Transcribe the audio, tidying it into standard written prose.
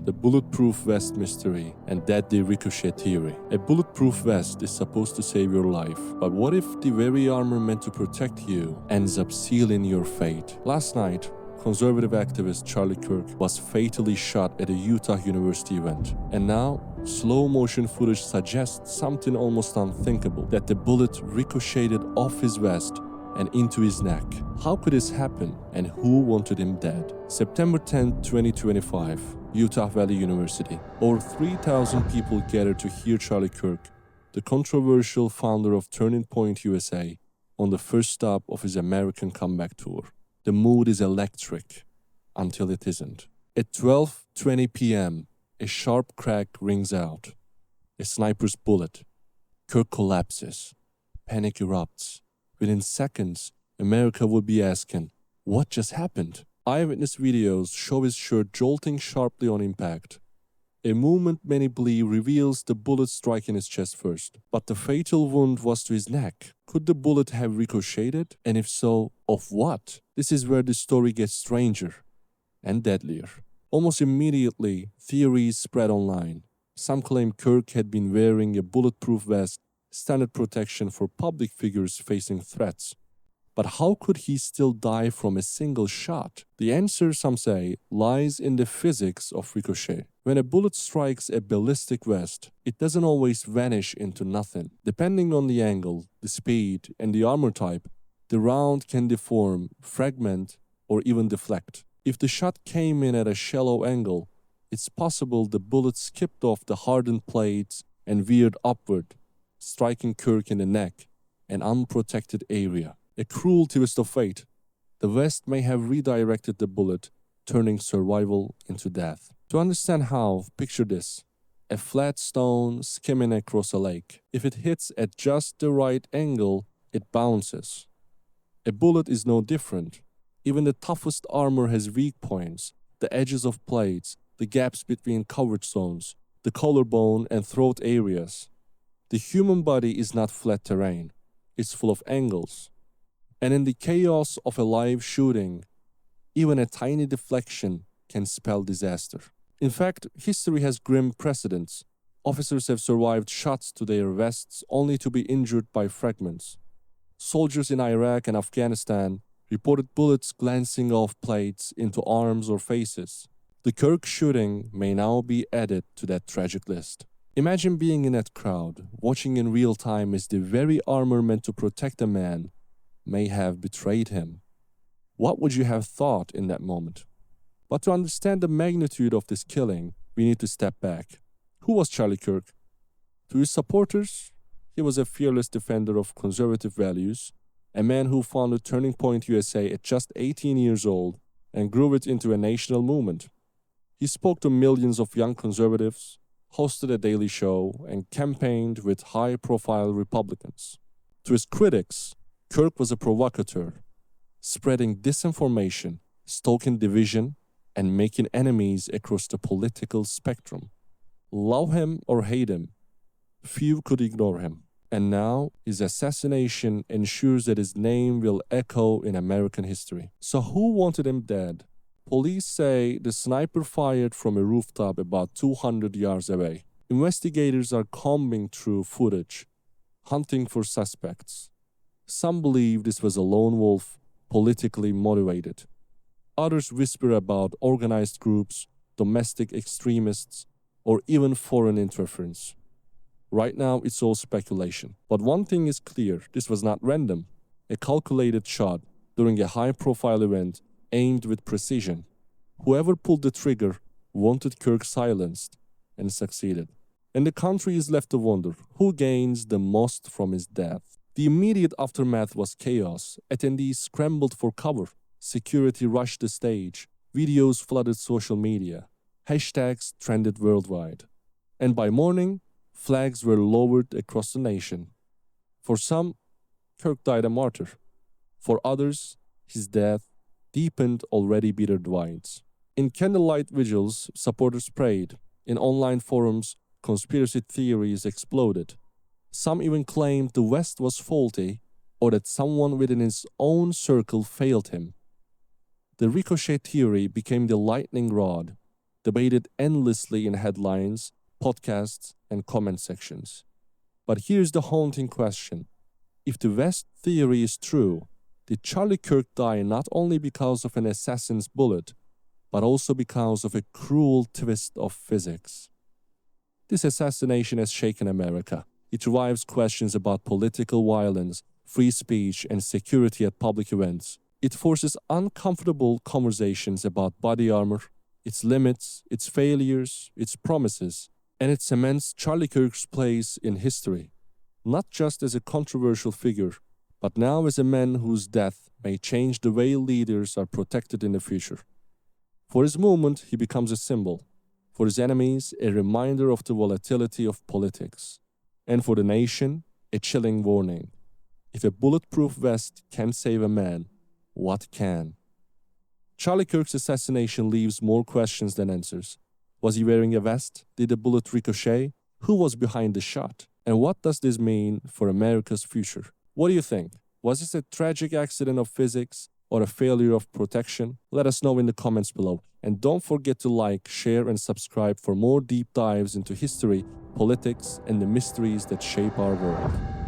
the bulletproof vest mystery and deadly Ricochet theory. A bulletproof vest is supposed to save your life, but what if the very armor meant to protect you ends up sealing your fate? Last night, conservative activist Charlie Kirk was fatally shot at a Utah University event, and now slow motion footage suggests something almost unthinkable, that the bullet ricocheted off his vest and into his neck. How could this happen, and who wanted him dead? September 10, 2025, Utah Valley University. Over 3,000 people gathered to hear Charlie Kirk, the controversial founder of Turning Point USA, on the first stop of his American comeback tour. The mood is electric, until it isn't. At 12:20 p.m., a sharp crack rings out. A sniper's bullet. Kirk collapses. Panic erupts. Within seconds, America would be asking, what just happened? Eyewitness videos show his shirt jolting sharply on impact. A movement many believe reveals the bullet striking his chest first. But the fatal wound was to his neck. Could the bullet have ricocheted? And if so, of what? This is where the story gets stranger and deadlier. Almost immediately, theories spread online. Some claim Kirk had been wearing a bulletproof vest, standard protection for public figures facing threats. But how could he still die from a single shot? The answer, some say, lies in the physics of ricochet. When a bullet strikes a ballistic vest, it doesn't always vanish into nothing. Depending on the angle, the speed, and the armor type, the round can deform, fragment, or even deflect. If the shot came in at a shallow angle, it's possible the bullet skipped off the hardened plates and veered upward, striking Kirk in the neck, an unprotected area. A cruel twist of fate. The vest may have redirected the bullet, turning survival into death. To understand how, picture this. A flat stone skimming across a lake. If it hits at just the right angle, it bounces. A bullet is no different. Even the toughest armor has weak points, the edges of plates, the gaps between coverage zones, the collarbone and throat areas. The human body is not flat terrain. It's full of angles. And in the chaos of a live shooting, even a tiny deflection can spell disaster. In fact, history has grim precedents. Officers have survived shots to their vests only to be injured by fragments. Soldiers in Iraq and Afghanistan reported bullets glancing off plates into arms or faces. The Kirk shooting may now be added to that tragic list. Imagine being in that crowd, watching in real time as the very armor meant to protect a man may have betrayed him. What would you have thought in that moment? But to understand the magnitude of this killing, we need to step back. Who was Charlie Kirk? To his supporters, he was a fearless defender of conservative values, a man who founded Turning Point USA at just 18 years old and grew it into a national movement. He spoke to millions of young conservatives, hosted a daily show, and campaigned with high-profile Republicans. To his critics, Kirk was a provocateur, spreading disinformation, stoking division, and making enemies across the political spectrum. Love him or hate him, few could ignore him. And now, his assassination ensures that his name will echo in American history. So who wanted him dead? Police say the sniper fired from a rooftop about 200 yards away. Investigators are combing through footage, hunting for suspects. Some believe this was a lone wolf, politically motivated. Others whisper about organized groups, domestic extremists, or even foreign interference. Right now, it's all speculation. But one thing is clear, this was not random. A calculated shot during a high-profile event aimed with precision. Whoever pulled the trigger wanted Kirk silenced and succeeded. And the country is left to wonder, who gains the most from his death? The immediate aftermath was chaos. Attendees scrambled for cover. Security rushed the stage. Videos flooded social media. Hashtags trended worldwide. And by morning, flags were lowered across the nation. For some, Kirk died a martyr. For others, his death deepened already bitter divides. In candlelight vigils, supporters prayed. In online forums, conspiracy theories exploded. Some even claimed the West was faulty or that someone within his own circle failed him. The Ricochet theory became the lightning rod. debated endlessly in headlines, podcasts, and comment sections. But here's the haunting question. If the vest theory is true, did Charlie Kirk die not only because of an assassin's bullet, but also because of a cruel twist of physics? This assassination has shaken America. It drives questions about political violence, free speech, and security at public events. It forces uncomfortable conversations about body armor, its limits, its failures, its promises, and it cements Charlie Kirk's place in history, not just as a controversial figure, but now as a man whose death may change the way leaders are protected in the future. For his movement, he becomes a symbol. For his enemies, a reminder of the volatility of politics. And for the nation, a chilling warning. If a bulletproof vest can save a man, what can? Charlie Kirk's assassination leaves more questions than answers. Was he wearing a vest? Did the bullet ricochet? Who was behind the shot? And what does this mean for America's future? What do you think? Was this a tragic accident of physics or a failure of protection? Let us know in the comments below. And don't forget to like, share, and subscribe for more deep dives into history, politics, and the mysteries that shape our world.